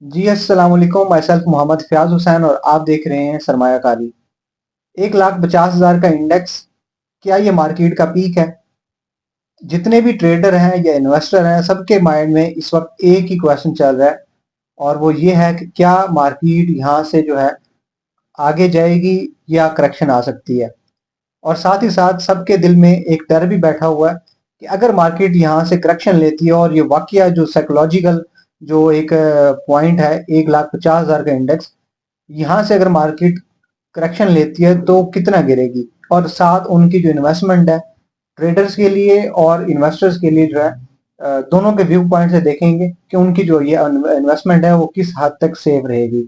जी अस्सलाम वालेकुम। My self Mohammad Fayaz Hussain और आप देख रहे हैं सरमायाकारी। 1,50,000 का इंडेक्स, क्या ये मार्केट का पीक है? जितने भी ट्रेडर हैं या इन्वेस्टर हैं, सबके माइंड में इस वक्त एक ही क्वेश्चन चल रहा है और वो ये है कि क्या मार्केट यहाँ से जो है आगे जाएगी या करेक्शन आ सकती है। और साथ ही साथ सबके दिल में एक डर भी बैठा हुआ है कि अगर मार्केट यहाँ से करेक्शन लेती है और ये वाकया जो साइकोलॉजिकल जो एक पॉइंट है 1,50,000 का इंडेक्स, यहाँ से अगर मार्केट करेक्शन लेती है तो कितना गिरेगी। और साथ उनकी जो इन्वेस्टमेंट है, ट्रेडर्स के लिए और इन्वेस्टर्स के लिए जो है दोनों के व्यू पॉइंट से देखेंगे कि उनकी जो ये इन्वेस्टमेंट है वो किस हद तक सेफ रहेगी।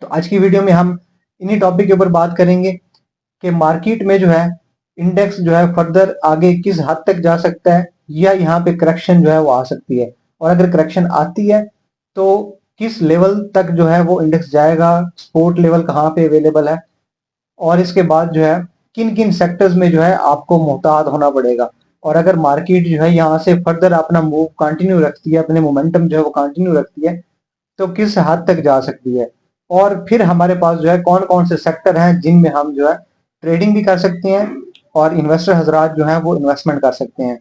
तो आज की वीडियो में हम इन्हीं टॉपिक के ऊपर बात करेंगे कि मार्केट में जो है इंडेक्स जो है फर्दर आगे किस हद तक जा सकता है या यहाँ पे करेक्शन जो है वो आ सकती है। और अगर करेक्शन आती है तो किस लेवल तक जो है वो इंडेक्स जाएगा, सपोर्ट लेवल कहाँ पे अवेलेबल है, और इसके बाद जो है किन किन सेक्टर्स में जो है आपको मोहतात होना पड़ेगा। और अगर मार्केट जो है यहाँ से फर्दर अपना मूव कंटिन्यू रखती है, अपने मोमेंटम जो है वो कंटिन्यू रखती है, तो किस हद तक जा सकती है। और फिर हमारे पास जो है कौन कौन से सेक्टर हैं जिनमें हम जो है ट्रेडिंग भी कर सकते हैं और इन्वेस्टर हजरात जो है वो इन्वेस्टमेंट कर सकते हैं।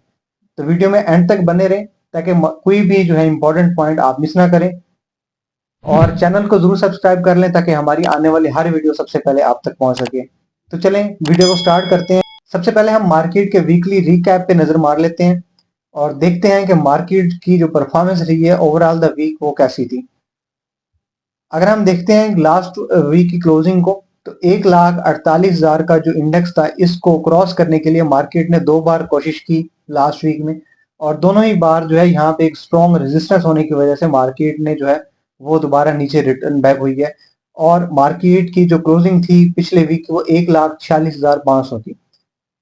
तो वीडियो में एंड तक बने रहें ताकि कोई भी जो है इंपॉर्टेंट पॉइंट आप मिस ना करें, और चैनल को जरूर सब्सक्राइब कर लें ताकि हमारी आने वाली हर वीडियो सबसे पहले आप तक पहुंच सके। तो चलें वीडियो को स्टार्ट करते हैं। सबसे पहले हम मार्केट के वीकली रिकैप पे नजर मार लेते हैं और देखते हैं कि मार्केट की जो परफॉर्मेंस रही है ओवरऑल द वीक वो कैसी थी। अगर हम देखते हैं लास्ट वीक की क्लोजिंग को, तो 1,48,000 का जो इंडेक्स था इसको क्रॉस करने के लिए मार्केट ने दो बार कोशिश की लास्ट वीक में, और दोनों ही बार जो है यहाँ पे एक स्ट्रॉन्ग रेजिस्टेंस होने की वजह से मार्केट ने जो है वो दोबारा नीचे रिटर्न बैक हुई है। और मार्केट की जो क्लोजिंग थी पिछले वीक वो 1,46,500 थी।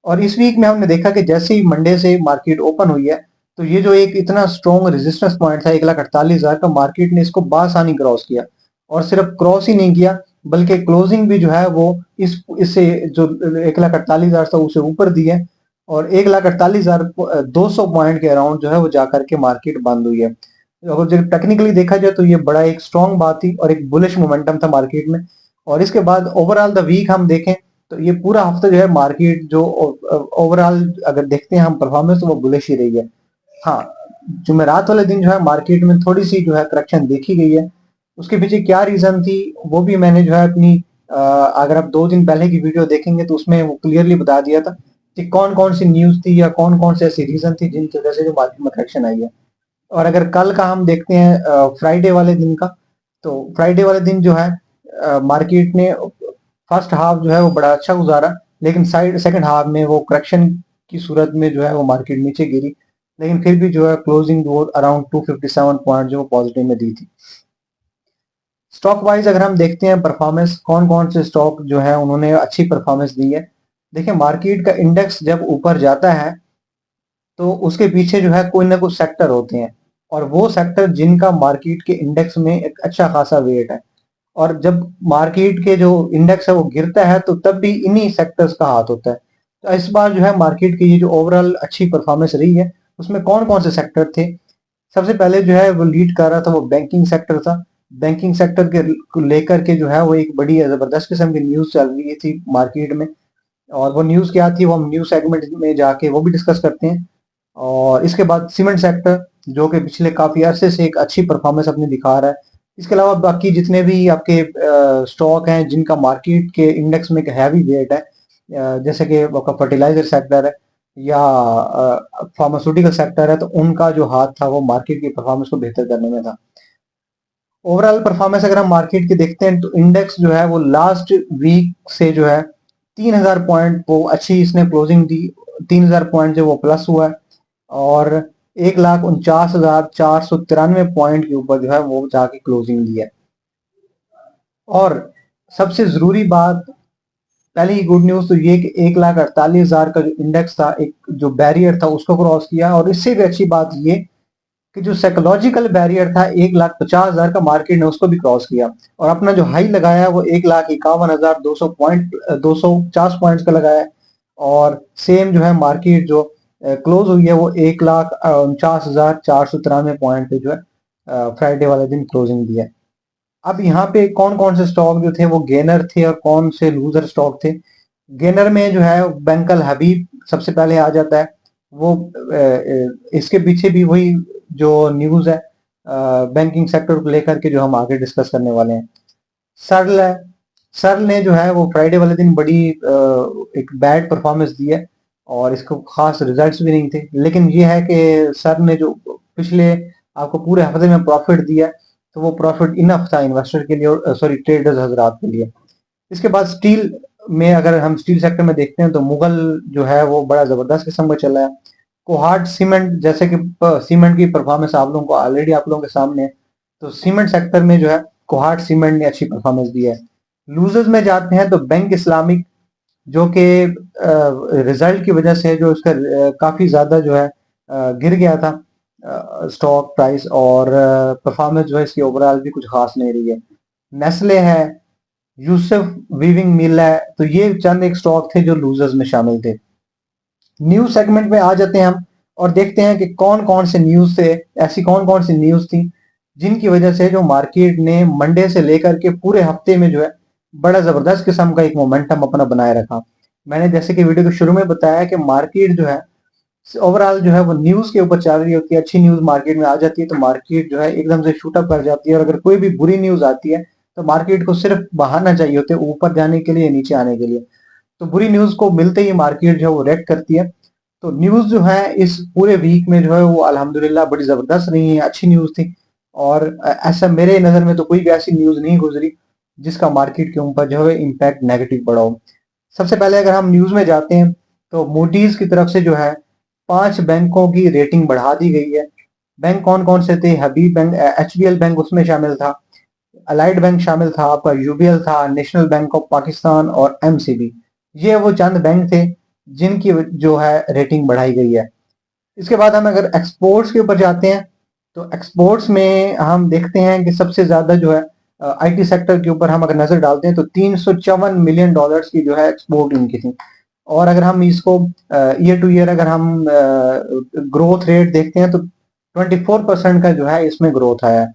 और इस वीक में हमने देखा कि जैसे ही मंडे से मार्केट ओपन हुई है, तो ये जो एक इतना स्ट्रॉन्ग रेजिस्टेंस पॉइंट था 1,48,000 का, मार्केट ने इसको बासानी क्रॉस किया। और सिर्फ क्रॉस ही नहीं किया बल्कि क्लोजिंग भी जो है वो इससे जो 1,48,000 था उसे ऊपर दी है। और 1,48,200 पॉइंट के अराउंड जो है वो जाकर के मार्केट बंद हुई है। अगर जब टेक्निकली देखा जाए तो ये बड़ा एक स्ट्रॉन्ग बात थी और एक बुलिश मोमेंटम था मार्केट में। और इसके बाद ओवरऑल द वीक हम देखें तो ये पूरा हफ्ता जो है मार्केट जो ओवरऑल अगर देखते हैं हम परफॉर्मेंस, तो वो बुलिश ही रही है। हाँ, जुमेरात वाले दिन जो है मार्केट में थोड़ी सी जो है करेक्शन देखी गई है। उसके पीछे क्या रीजन थी वो भी मैंने जो है अपनी अगर आप 2 दिन पहले की वीडियो देखेंगे तो उसमें वो क्लियरली बता दिया था कि कौन कौन सी न्यूज थी या कौन कौन से ऐसी रीजन थी जिनकी वजह से जो मार्केट में करेक्शन आई है। और अगर कल का हम देखते हैं फ्राइडे वाले दिन का, तो फ्राइडे वाले दिन जो है मार्केट ने फर्स्ट हाफ जो है वो बड़ा अच्छा गुजारा, लेकिन साइड सेकंड हाफ में वो करेक्शन की सूरत में जो है वो मार्केट नीचे गिरी। लेकिन फिर भी जो है क्लोजिंग वो अराउंड 257 पॉइंट जो पॉजिटिव में दी थी। स्टॉक वाइज अगर हम देखते हैं परफॉर्मेंस, कौन कौन से स्टॉक जो है उन्होंने अच्छी परफॉर्मेंस दी है। देखिए, मार्केट का इंडेक्स जब ऊपर जाता है तो उसके पीछे जो है कोई ना कुछ सेक्टर होते हैं, और वो सेक्टर जिनका मार्केट के इंडेक्स में एक अच्छा खासा वेट है। और जब मार्केट के जो इंडेक्स है वो गिरता है तो तब भी इन्हीं सेक्टर्स का हाथ होता है। तो इस बार जो है मार्केट की ये जो ओवरऑल अच्छी परफॉर्मेंस रही है उसमें कौन कौन से सेक्टर थे। सबसे पहले जो है वो लीड कर रहा था वो बैंकिंग सेक्टर था। बैंकिंग सेक्टर के को लेकर के जो है वो एक बड़ी जबरदस्त किस्म की न्यूज चल रही थी मार्केट में। और वो न्यूज क्या थी वो हम न्यूज सेगमेंट में जाके वो भी डिस्कस करते हैं। और इसके बाद सीमेंट सेक्टर, जो कि पिछले काफी अरसे से एक अच्छी परफॉर्मेंस अपनी दिखा रहा है। इसके अलावा बाकी जितने भी आपके स्टॉक हैं जिनका मार्केट के इंडेक्स में एक हैवी वेट है, जैसे कि आपका फर्टिलाइजर सेक्टर है या फार्मास्यूटिकल सेक्टर है, तो उनका जो हाथ था वो मार्केट की परफॉर्मेंस को बेहतर करने में था। ओवरऑल परफॉर्मेंस अगर हम मार्केट की देखते हैं तो इंडेक्स जो है वो लास्ट वीक से जो है 3,000 पॉइंट को अच्छी इसने क्लोजिंग दी। 3,000 पॉइंट जो वो प्लस हुआ है, और 1,49,493 पॉइंट के ऊपर जो है वो जाके क्लोजिंग दी है। और सबसे जरूरी बात, पहले ही गुड न्यूज तो ये कि 1,48,000 का जो इंडेक्स था, एक जो बैरियर था उसको क्रॉस किया। और इससे भी अच्छी बात ये कि जो साइकोलॉजिकल बैरियर था 1,50,000 का, मार्केट ने उसको भी क्रॉस किया और अपना जो हाई लगाया वो 1,51,200 पॉइंट 250 पॉइंट्स का लगाया है। और सेम जो है मार्केट जो क्लोज हुई है वो 1,49,493 पॉइंट पे जो है फ्राइडे वाले दिन क्लोजिंग दिया। अब यहाँ पे कौन कौन से स्टॉक जो थे वो गेनर थे और कौन से लूजर स्टॉक थे। गेनर में जो है बैंक अल हबीब सबसे पहले आ जाता है। वो इसके पीछे भी वही जो न्यूज़ है बैंकिंग सेक्टर को लेकर के जो हम आगे डिस्कस करने वाले हैं। सर्ल है, सर्ल ने जो है वो फ्राइडे वाले दिन बड़ी एक बैड परफॉर्मेंस दी है और इसको खास रिजल्ट्स भी नहीं थे, लेकिन ये है कि सर्ल ने जो पिछले आपको पूरे हफ्ते में प्रॉफिट दिया तो वो प्रॉफिट इनफ था इन्वेस्टर के लिए और सॉरी ट्रेडर्स हजरात के लिए। इसके बाद स्टील में अगर हम स्टील सेक्टर में देखते हैं तो मुगल जो है वो बड़ा जबरदस्त किस्म का चला है। कोहाट सीमेंट, जैसे कि सीमेंट की परफॉर्मेंस आप लोगों को ऑलरेडी आप लोगों के सामने है, तो सीमेंट सेक्टर में जो है कोहाट सीमेंट ने अच्छी परफॉर्मेंस दी है। लूजर्स में जाते हैं तो बैंक इस्लामिक, जो कि रिजल्ट की वजह से जो उसका काफी ज्यादा जो है गिर गया था स्टॉक प्राइस और परफॉर्मेंस जो है इसकी ओवरऑल भी कुछ खास नहीं रही है। नेस्ले है, यूसुफ वीविंग मिल है, तो ये चंद एक स्टॉक थे जो लूजर्स में शामिल थे। न्यूज सेगमेंट में आ जाते हैं हम और देखते हैं कि कौन कौन से न्यूज थे, ऐसी कौन कौन सी न्यूज थी जिनकी वजह से जो मार्केट ने मंडे से लेकर के पूरे हफ्ते में जो है बड़ा जबरदस्त किस्म का एक मोमेंटम अपना बनाए रखा। मैंने जैसे कि वीडियो के शुरू में बताया कि मार्केट जो है ओवरऑल जो है वो न्यूज के ऊपर चल रही होती है। अच्छी न्यूज मार्केट में आ जाती है तो मार्केट जो है एकदम से शूट अप कर जाती है, और अगर कोई भी बुरी न्यूज आती है तो मार्केट को सिर्फ बहाना चाहिए होता है ऊपर जाने के लिए, नीचे आने के लिए। तो बुरी न्यूज को मिलते ही मार्केट जो है वो रिएक्ट करती है। तो न्यूज जो है इस पूरे वीक में जो है वो अल्हम्दुलिल्लाह बड़ी जबरदस्त रही है, अच्छी न्यूज थी। और ऐसा मेरे नजर में तो कोई भी ऐसी न्यूज नहीं गुजरी जिसका मार्केट के ऊपर जो है इम्पैक्ट नेगेटिव पड़ा हो। सबसे पहले अगर हम न्यूज में जाते हैं तो मूडीज की तरफ से जो है 5 बैंकों की रेटिंग बढ़ा दी गई है। बैंक कौन कौन से थे? हबीब बैंक, एचबीएल बैंक उसमें शामिल था, अलाइड बैंक शामिल था, आपका यूबीएल था, नेशनल बैंक ऑफ पाकिस्तान और एमसीबी। ये वो चंद बैंक थे जिनकी जो है रेटिंग बढ़ाई गई है। इसके बाद हम अगर एक्सपोर्ट्स के ऊपर जाते हैं तो एक्सपोर्ट्स में हम देखते हैं कि सबसे ज्यादा जो है आईटी सेक्टर के ऊपर हम अगर नजर डालते हैं तो 354 मिलियन डॉलर्स की जो है एक्सपोर्ट इनकी थी। और अगर हम इसको ईयर टू ईयर अगर हम ग्रोथ रेट देखते हैं तो 24% का जो है इसमें ग्रोथ आया है।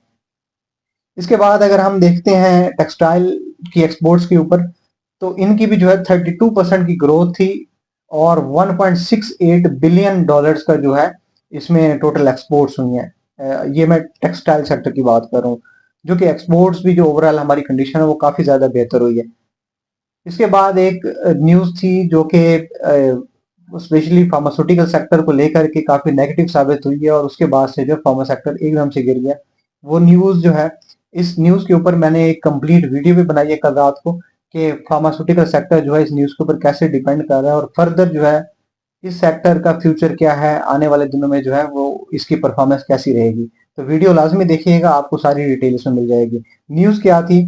इसके बाद अगर हम देखते हैं टेक्सटाइल की एक्सपोर्ट्स के ऊपर तो इनकी भी जो है 32% की ग्रोथ थी और 1.68 बिलियन डॉलर्स का जो है इसमें टोटल एक्सपोर्ट्स हुई हैं। ये मैं टेक्सटाइल सेक्टर की बात कर रहा हूँ, जो कि एक्सपोर्ट्स भी जो ओवरऑल हमारी कंडीशन है वो काफी ज्यादा बेहतर हुई है। इसके बाद एक न्यूज थी जो कि स्पेशली फार्मास्यूटिकल सेक्टर को लेकर के काफी नेगेटिव साबित हुई है और उसके बाद से जो फार्मा सेक्टर एकदम से गिर गया। वो न्यूज जो है, इस न्यूज के ऊपर मैंने एक कंप्लीट वीडियो भी बनाई है कल रात को कि फार्मास्यूटिकल सेक्टर जो है इस न्यूज के ऊपर कैसे डिपेंड कर रहा है और फर्दर जो है इस सेक्टर का फ्यूचर क्या है, आने वाले दिनों में जो है वो इसकी परफॉर्मेंस कैसी रहेगी। तो वीडियो लाजमी देखिएगा, आपको सारी डिटेल इसमें मिल जाएगी। न्यूज क्या थी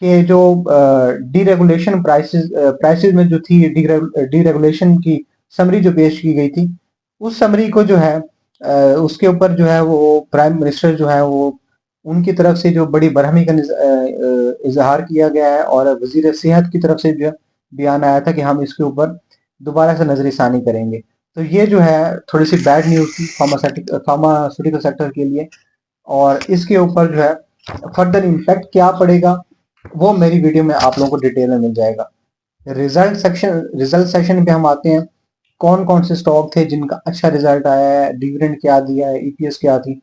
कि जो डीरेगुलेशन प्राइसेस में जो थी डीरेगुलेशन की समरी जो पेश की गई थी, उस समरी को जो है उसके ऊपर जो है वो प्राइम मिनिस्टर जो है वो उनकी तरफ से जो बड़ी बरहमी का इजहार किया गया है और वजीर सेहत की तरफ से जो बयान आया था कि हम इसके ऊपर दोबारा से नजरसानी करेंगे। तो ये जो है थोड़ी सी बैड न्यूज थी फार्मास्यूटिकल सेक्टर के लिए, और इसके ऊपर जो है फर्दर इम्पैक्ट क्या पड़ेगा वो मेरी वीडियो में आप लोगों को डिटेल में मिल जाएगा। रिजल्ट सेक्शन पे हम आते हैं, कौन कौन से स्टॉक थे जिनका अच्छा रिजल्ट आया है, डिविडेंड क्या दिया है, ईपीएस क्या थी।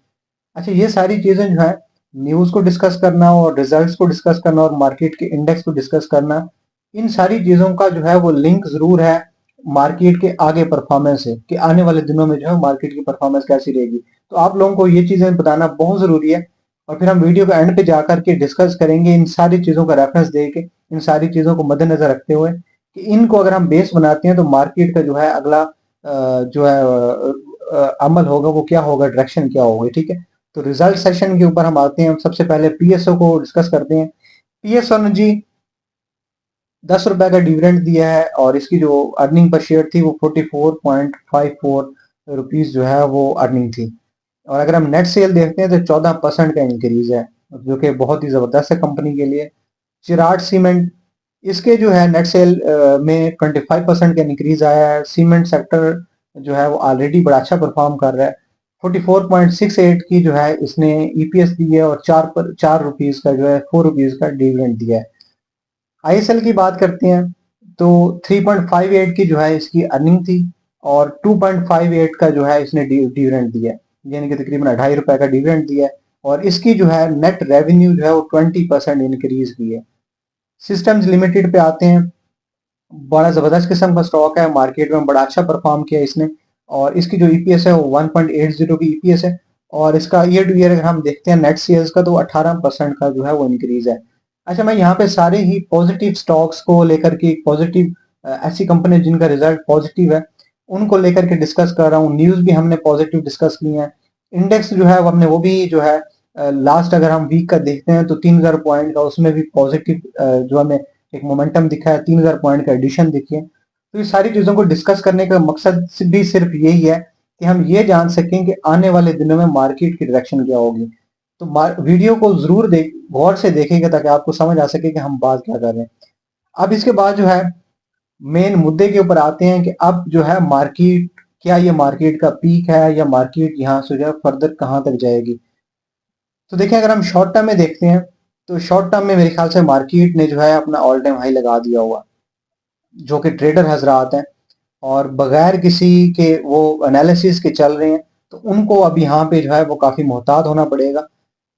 अच्छा, ये सारी चीजें जो है न्यूज को डिस्कस करना और रिजल्ट्स को डिस्कस करना और मार्केट के इंडेक्स को डिस्कस करना, इन सारी चीजों का जो है वो लिंक जरूर है मार्केट के आगे परफॉर्मेंस से कि आने वाले दिनों में जो है मार्केट की परफॉर्मेंस कैसी रहेगी। तो आप लोगों को ये चीजें बताना बहुत जरूरी है और फिर हम वीडियो के एंड पे जाकर के डिस्कस करेंगे इन सारी चीजों का रेफरेंस दे के, इन सारी चीजों को मद्देनजर रखते हुए कि इनको अगर हम बेस बनाते हैं तो मार्केट का जो है अगला जो है अमल होगा वो क्या होगा, डायरेक्शन क्या होगी। ठीक है, तो रिजल्ट सेशन के ऊपर हम आते हैं। सबसे पहले पीएसओ को डिस्कस करते हैं। पीएसओ ने जी 10 रुपए का डिविडेंड दिया है और इसकी जो अर्निंग पर शेयर थी वो 44.54 रुपीज जो है वो अर्निंग थी। और अगर हम नेट सेल देखते हैं तो 14% का इंक्रीज है, जो कि बहुत ही जबरदस्त है कंपनी के लिए। चिराट सीमेंट, इसके जो है नेट सेल में 25% का इंक्रीज आया है। सीमेंट सेक्टर जो है वो ऑलरेडी बड़ा अच्छा परफॉर्म कर रहा है। 44.68 की जो है इसने ईपीएस दी है और 4 रुपीज का जो है 4 रुपीज का डिविडेंड दिया है। आईएसएल की बात करते हैं तो 3.58 की जो है इसकी अर्निंग थी और 2.58 का जो है इसने डिविडेंड दिया है, यानी कि तकरीबन ₹2.5 का डिविडेंड दिया है और इसकी जो है नेट रेवेन्यू जो है वो 20% इंक्रीज हुई है। सिस्टम्स लिमिटेड पे आते हैं, बड़ा जबरदस्त किस्म का स्टॉक है, मार्केट में बड़ा अच्छा परफॉर्म किया इसने और इसकी जो ईपीएस है वो 1.80 की ईपीएस है और इसका ईयर टू ईयर अगर हम देखते हैं नेट सेल्स का तो 18% का जो है वो इंक्रीज है। अच्छा, मैं यहाँ पे सारे ही पॉजिटिव स्टॉक्स को लेकर के पॉजिटिव ऐसी कंपनी जिनका रिजल्ट पॉजिटिव है उनको लेकर के डिस्कस कर रहा हूँ। न्यूज भी हमने पॉजिटिव डिस्कस की है। इंडेक्स जो है वो हमने वो भी जो है लास्ट अगर हम वीक का देखते हैं तो 3000 पॉइंट का उसमें भी पॉजिटिव जो हमें एक मोमेंटम दिखा है, 3000 पॉइंट का एडिशन दिखी है। तो ये सारी चीजों को डिस्कस करने का मकसद भी सिर्फ यही है कि हम ये जान सकें कि आने वाले दिनों में मार्केट की डायरेक्शन क्या होगी। तो वीडियो को जरूर गौर से देखेंगे ताकि आपको समझ आ सके कि हम बात क्या कर रहे हैं। अब इसके बाद जो है मेन मुद्दे के ऊपर आते हैं कि अब जो है मार्केट, क्या ये मार्केट का पीक है या मार्केट यहाँ से जो है फर्दर कहाँ तक जाएगी। तो देखिए, अगर हम शॉर्ट टर्म में देखते हैं तो शॉर्ट टर्म में मेरे ख्याल से मार्केट ने जो है अपना ऑल टाइम हाई लगा दिया हुआ, जो कि ट्रेडर हजरात हैं और बगैर किसी के वो एनालिसिस के चल रहे हैं, तो उनको अब यहाँ पे जो है वो काफी मोहतात होना पड़ेगा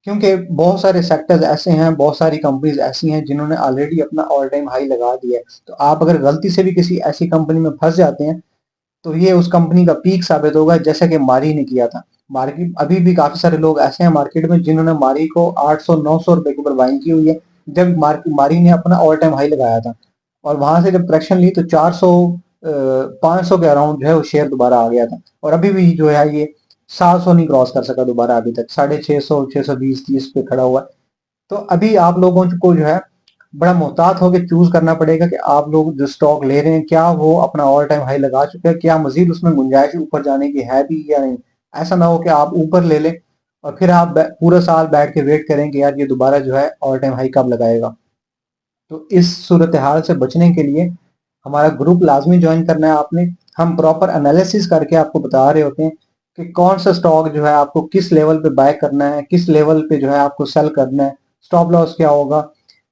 क्योंकि बहुत सारे सेक्टर्स ऐसे हैं, बहुत सारी कंपनीज ऐसी हैं जिन्होंने ऑलरेडी अपना ऑल टाइम हाई लगा दिया है। तो आप अगर गलती से भी किसी ऐसी कंपनी में फंस जाते हैं तो ये उस कंपनी का पीक साबित होगा, जैसा कि मारी ने किया था। मार्केट अभी भी काफी सारे लोग ऐसे हैं मार्केट में जिन्होंने मारी को 800-900 रुपए के ऊपर बाइंग की हुई है जब मारी ने अपना ऑल टाइम हाई लगाया था और वहां से जब करेक्शन ली तो 400 500 के अराउंड जो है वो शेयर दोबारा आ गया था और अभी भी जो है ये 700 नहीं क्रॉस कर सका दोबारा, अभी तक 650 620 30 पे खड़ा हुआ है। तो अभी आप लोगों को जो है बड़ा मोहतात होकर चूज करना पड़ेगा कि आप लोग जो स्टॉक ले रहे हैं क्या वो अपना ऑल टाइम हाई लगा चुके हैं, क्या मजीद उसमें गुंजाइश ऊपर जाने की है भी या नहीं। ऐसा ना हो कि आप ऊपर ले लें और फिर आप पूरा साल बैठ के वेट करें कि यार ये दोबारा जो है ऑल टाइम हाई कब लगाएगा। तो इस सूरत हाल से बचने के लिए हमारा ग्रुप लाजमी ज्वाइन करना है आपने। हम प्रॉपर एनालिसिस करके आपको बता रहे होते हैं कि कौन सा स्टॉक जो है आपको किस लेवल पे बाय करना है, किस लेवल पे जो है आपको सेल करना है, स्टॉप लॉस क्या होगा।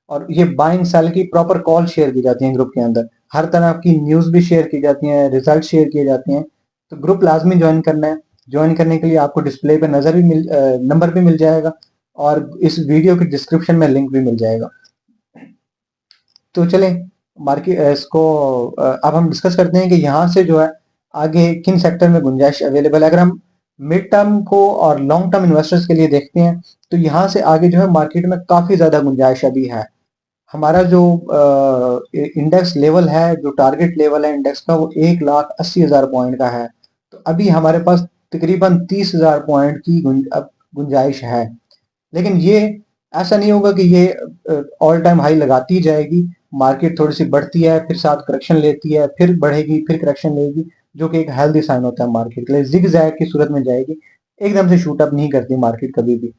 और ये बाइंग सेल की प्रॉपर कॉल शेयर की जाती है ग्रुप के अंदर, हर तरह की न्यूज भी शेयर की जाती है, रिजल्ट शेयर किए जाते हैं। तो ग्रुप लाजमी ज्वाइन करना है। ज्वाइन करने के लिए आपको डिस्प्ले पे नंबर भी मिल जाएगा और इस वीडियो के डिस्क्रिप्शन में लिंक भी मिल जाएगा। तो चलें मार्केट इसको अब हम डिस्कस करते हैं कि यहाँ से जो है आगे किन सेक्टर में गुंजाइश अवेलेबल है। अगर हम मिड टर्म को और लॉन्ग टर्म इन्वेस्टर्स के लिए देखते हैं तो यहाँ से आगे जो है मार्केट में काफी ज्यादा गुंजाइश अभी है। हमारा जो इंडेक्स लेवल है, जो टारगेट लेवल है इंडेक्स का, वो 1,80,000 पॉइंट का है। तो अभी हमारे पास तकरीबन 30,000 पॉइंट की गुंजाइश है। लेकिन ये ऐसा नहीं होगा कि ये ऑल टाइम हाई लगाती जाएगी, मार्केट थोड़ी सी बढ़ती है फिर साथ करेक्शन लेती है फिर बढ़ेगी फिर करेक्शन लेगी, जो कि एक हेल्दी साइन होता है मार्केट के लिए। जिग जैग की सूरत में जाएगी, एकदम से शूट अप नहीं करती मार्केट कभी भी।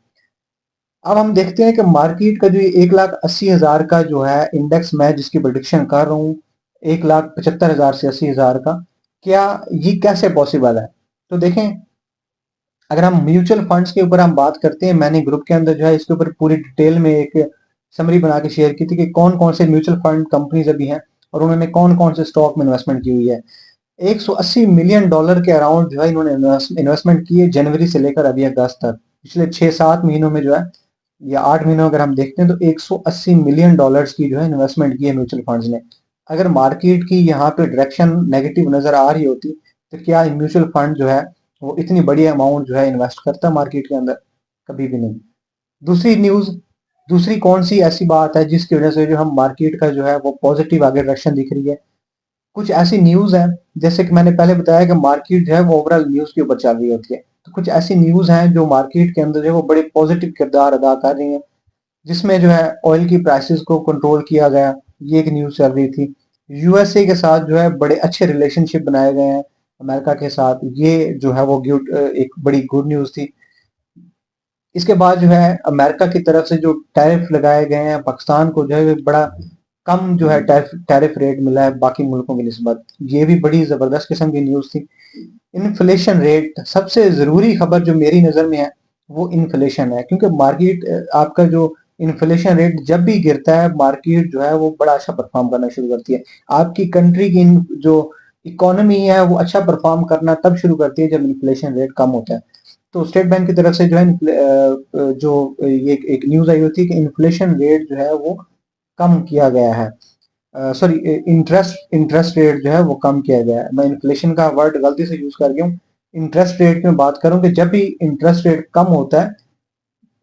अब हम देखते हैं कि मार्केट का जो 1,80,000 का जो है इंडेक्स, मैं जिसकी प्रोडिक्शन कर रहा हूँ 1,75,000 से 80,000 का, क्या ये कैसे पॉसिबल है। तो देखें, अगर हम म्यूचुअल फंड्स के ऊपर हम बात करते हैं, मैंने ग्रुप के अंदर जो है इसके ऊपर पूरी डिटेल में एक समरी बना के शेयर की थी कि कौन कौन से म्यूचुअल फंड कंपनीज अभी हैं और उन्होंने कौन कौन से स्टॉक में इन्वेस्टमेंट की हुई है। 180 मिलियन डॉलर के अराउंड जो है इन्होंने इन्वेस्टमेंट की है जनवरी से लेकर अभी अगस्त तक। पिछले 6-7 महीनों में जो है या 8 महीनों अगर हम देखते हैं तो 180 मिलियन डॉलर्स की जो है इन्वेस्टमेंट की है म्यूचुअल फंड्स ने। अगर मार्केट की यहाँ पे डायरेक्शन नेगेटिव नजर आ रही होती तो क्या म्यूचुअल फंड जो है वो इतनी बड़ी अमाउंट जो है इन्वेस्ट करता मार्केट के अंदर? कभी भी नहीं। दूसरी कौन सी ऐसी बात है जिसकी वजह से जो हम मार्केट का जो है वो पॉजिटिव आगे डायरेक्शन दिख रही है? कुछ ऐसी न्यूज है, जैसे कि मैंने पहले बताया कि मार्केट जो है वो ओवरऑल न्यूज के ऊपर चल रही होती है, तो कुछ ऐसी न्यूज हैं जो मार्केट के अंदर जो है वो बड़े पॉजिटिव किरदार अदा कर रही हैं, जिसमें जो है ऑयल की प्राइसेस को कंट्रोल किया गया, ये एक न्यूज चल रही थी। यूएसए के साथ जो है बड़े अच्छे रिलेशनशिप बनाए गए हैं अमेरिका के साथ, ये जो है वो एक बड़ी गुड न्यूज थी। इसके बाद जो है अमेरिका की तरफ से जो टैरिफ लगाए गए हैं पाकिस्तान को जो है बड़ा कम जो है टैरिफ रेट मिला है बाकी मुल्कों की निस्बत। ये भी बड़ी ज़बरदस्त किस्म की न्यूज़ थी। इन्फ्लेशन रेट, सबसे ज़रूरी खबर जो मेरी नज़र में है वो इन्फ्लेशन है, क्योंकि मार्केट आपका जो इन्फ्लेशन रेट जब भी गिरता है, मार्केट जो है वो बड़ा अच्छा परफॉर्म करना शुरू करती है। आपकी कंट्री की जो इकोनॉमी है वो अच्छा परफॉर्म करना तब शुरू करती है जब इन्फ्लेशन रेट कम होता है। तो स्टेट बैंक की तरफ से जो है जो ये एक न्यूज़ आई होती है कि इन्फ्लेशन रेट जो है वो कम किया गया है। सॉरी, इंटरेस्ट इंटरेस्ट रेट जो है वो कम किया गया है। मैं इन्फ्लेशन का वर्ड गलती से यूज कर गया हूँ। इंटरेस्ट रेट में बात करूं कि जब भी इंटरेस्ट रेट कम होता है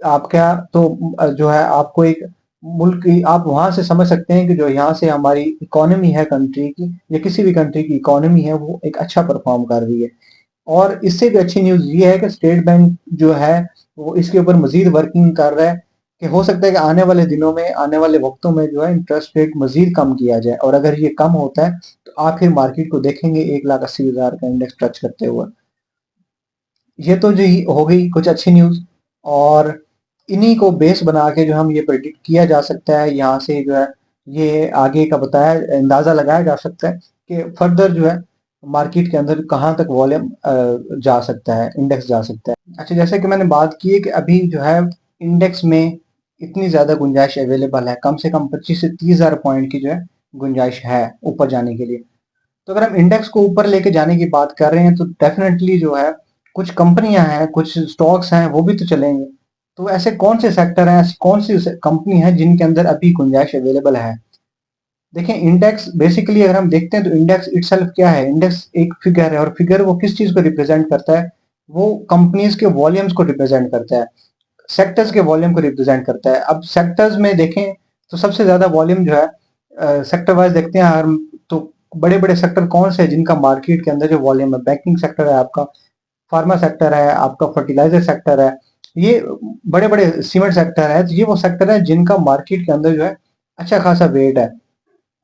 आपका, तो जो है आपको एक मुल्क की, आप वहां से समझ सकते हैं कि जो यहाँ से हमारी इकोनॉमी है कंट्री की, या किसी भी कंट्री की इकोनॉमी है, वो एक अच्छा परफॉर्म कर रही है। और इससे भी अच्छी न्यूज़ ये है कि स्टेट बैंक जो है वो इसके ऊपर मजीद वर्किंग कर रहा है कि हो सकता है कि आने वाले दिनों में, आने वाले वक्तों में जो है इंटरेस्ट रेट मजीद कम किया जाए। और अगर ये कम होता है तो आप फिर मार्केट को देखेंगे 1,80,000 का इंडेक्स टच करते हुए। ये तो जी हो गई कुछ अच्छी न्यूज़। और इन्हीं को बेस बना के जो हम ये प्रेडिक्ट किया जा सकता है, यहाँ से जो है ये आगे का बताया, अंदाज़ा लगाया जा सकता है कि फर्दर जो है मार्केट के अंदर कहाँ तक वॉल्यूम जा सकता है, इंडेक्स जा सकता है। अच्छा, जैसे कि मैंने बात की है कि अभी जो है इंडेक्स में इतनी ज़्यादा गुंजाइश अवेलेबल है, कम से कम 25 से 30,000 पॉइंट की जो है गुंजाइश है ऊपर जाने के लिए। तो अगर हम इंडेक्स को ऊपर लेके जाने की बात कर रहे हैं तो डेफिनेटली जो है कुछ कंपनियां हैं, कुछ स्टॉक्स हैं, वो भी तो चलेंगे। तो ऐसे कौन से सेक्टर हैं, ऐसी कौन सी कंपनी है जिनके अंदर अभी गुंजाइश अवेलेबल है? देखें, इंडेक्स बेसिकली अगर हम देखते हैं तो इंडेक्स इटसेल्फ क्या है? इंडेक्स एक फिगर है, और फिगर वो किस चीज को रिप्रेजेंट करता है? वो कंपनीज के वॉल्यूम्स को रिप्रेजेंट करता है, सेक्टर्स के वॉल्यूम को रिप्रेजेंट करता है। अब सेक्टर्स में देखें तो सबसे ज्यादा वॉल्यूम जो है सेक्टर वाइज देखते हैं हम, तो बड़े बड़े सेक्टर कौन से हैं जिनका मार्केट के अंदर जो वॉल्यूम है? बैंकिंग सेक्टर है आपका, फार्मा सेक्टर है आपका, फर्टिलाइजर सेक्टर है, ये बड़े बड़े सीमेंट सेक्टर है। तो ये वो सेक्टर है जिनका मार्केट के अंदर जो है अच्छा खासा वेट है।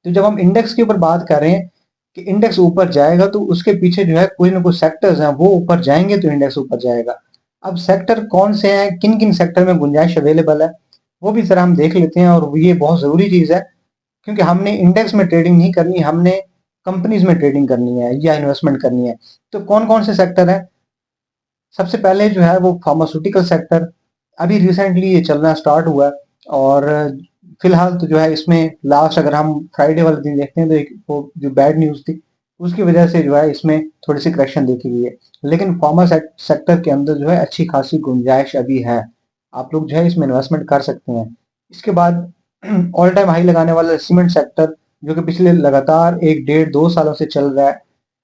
तो जब हम इंडेक्स के ऊपर बात कर रहे हैं कि इंडेक्स ऊपर जाएगा, तो उसके पीछे जो है कोई ना कोई सेक्टर्स हैं, वो ऊपर जाएंगे तो इंडेक्स ऊपर जाएगा। अब सेक्टर कौन से हैं, किन किन सेक्टर में गुंजाइश अवेलेबल है, वो भी जरा हम देख लेते हैं। और ये बहुत जरूरी चीज है, क्योंकि हमने इंडेक्स में ट्रेडिंग नहीं करनी, हमने कंपनीज में ट्रेडिंग करनी है या इन्वेस्टमेंट करनी है। तो कौन कौन से सेक्टर है? सबसे पहले जो है वो फार्मास्यूटिकल सेक्टर, अभी रिसेंटली ये चलना स्टार्ट हुआ है। और फिलहाल तो जो है इसमें लास्ट, अगर हम फ्राइडे वाले दिन देखते हैं तो एक वो जो बैड न्यूज़ थी उसकी वजह से जो है इसमें थोड़ी सी करेक्शन देखी गई है। लेकिन फार्मा सेक्टर के अंदर जो है अच्छी खासी गुंजाइश अभी है, आप लोग जो है इसमें इन्वेस्टमेंट कर सकते हैं। इसके बाद ऑल टाइम हाई लगाने वाला सीमेंट सेक्टर, जो कि पिछले लगातार 1 डेढ़ 2 सालों से चल रहा है,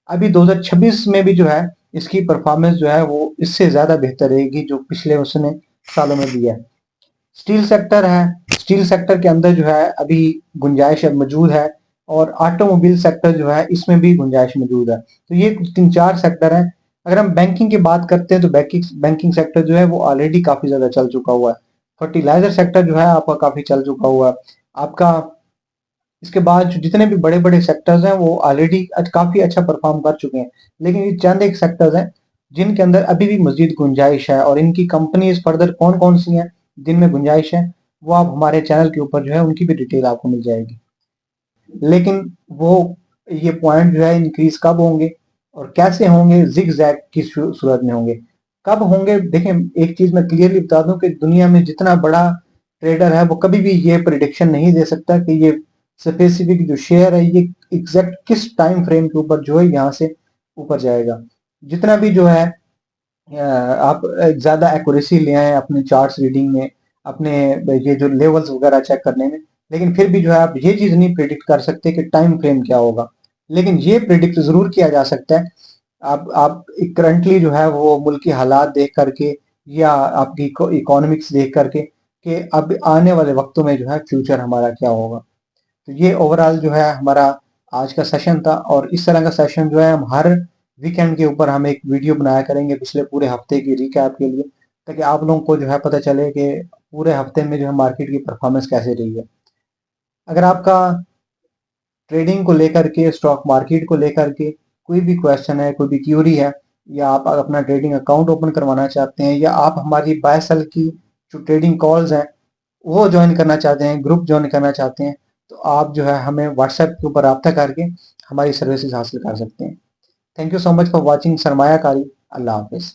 अभी 2026 में भी जो है इसकी परफॉर्मेंस जो है वो इससे ज्यादा बेहतर रहेगी जो पिछले उसने सालों में दिया है। स्टील सेक्टर है, स्टील सेक्टर के अंदर जो है अभी गुंजाइश मौजूद है। और ऑटोमोबाइल सेक्टर जो है इसमें भी गुंजाइश मौजूद है। तो ये कुछ 3 4 सेक्टर हैं। अगर हम बैंकिंग की बात करते हैं तो बैंकिंग सेक्टर जो है वो ऑलरेडी काफी ज्यादा चल चुका हुआ है। फर्टिलाइजर सेक्टर जो है आपका काफी चल चुका हुआ है आपका। इसके बाद जो जितने भी बड़े बड़े सेक्टर्स हैं वो ऑलरेडी काफी अच्छा परफॉर्म कर चुके हैं। लेकिन ये चंद एक सेक्टर्स हैं जिनके अंदर अभी भी मजीद गुंजाइश है, और इनकी कंपनीज फर्दर कौन कौन सी हैं जिनमें गुंजाइश है, वो आप हमारे चैनल के ऊपर जो है उनकी भी डिटेल आपको मिल जाएगी। लेकिन वो ये पॉइंट जो है इंक्रीज कब होंगे और कैसे होंगे? जिग जैग की सूरत में होंगे। कब होंगे? देखें, एक चीज मैं क्लियरली बता दूं कि दुनिया में जितना बड़ा ट्रेडर है वो कभी भी ये प्रिडिक्शन नहीं दे सकता कि ये स्पेसिफिक जो शेयर है ये एग्जैक्ट किस टाइम फ्रेम के ऊपर जो है यहाँ से ऊपर जाएगा। जितना भी जो है आप ज्यादा एक्यूरेसी ले आए अपने चार्ट्स रीडिंग में, अपने ये जो लेवल्स वगैरह चेक करने में, लेकिन फिर भी जो है आप ये चीज नहीं प्रिडिक्ट कर सकते कि टाइम फ्रेम क्या होगा। लेकिन ये प्रिडिक्ट जरूर किया जा सकता है, आप करंटली जो है वो मुल्क की हालात देख करके या आपकी इकोनॉमिक्स देख करके कि अब आने वाले वक्तों में जो है फ्यूचर हमारा क्या होगा। तो ये ओवरऑल जो है हमारा आज का सेशन था। और इस तरह का सेशन जो है हम हर वीकेंड के ऊपर हम एक वीडियो बनाया करेंगे पिछले पूरे हफ्ते की रिकैप के लिए, ताकि आप लोगों को जो है पता चले कि पूरे हफ्ते में जो है मार्केट की परफॉर्मेंस कैसे रही है। अगर आपका ट्रेडिंग को लेकर के, स्टॉक मार्केट को लेकर के कोई भी क्वेश्चन है, कोई भी क्यूरी है, या आप अपना ट्रेडिंग अकाउंट ओपन करवाना चाहते हैं, या आप हमारी बाय सेल की जो ट्रेडिंग कॉल्स हैं वो ज्वाइन करना चाहते हैं, ग्रुप ज्वाइन करना चाहते हैं, तो आप जो है हमें व्हाट्सएप के ऊपर रब्ता करके हमारी सर्विसेज हासिल कर सकते हैं। Thank you so much for watching सरमायाकारी। अल्लाह हाफिज़।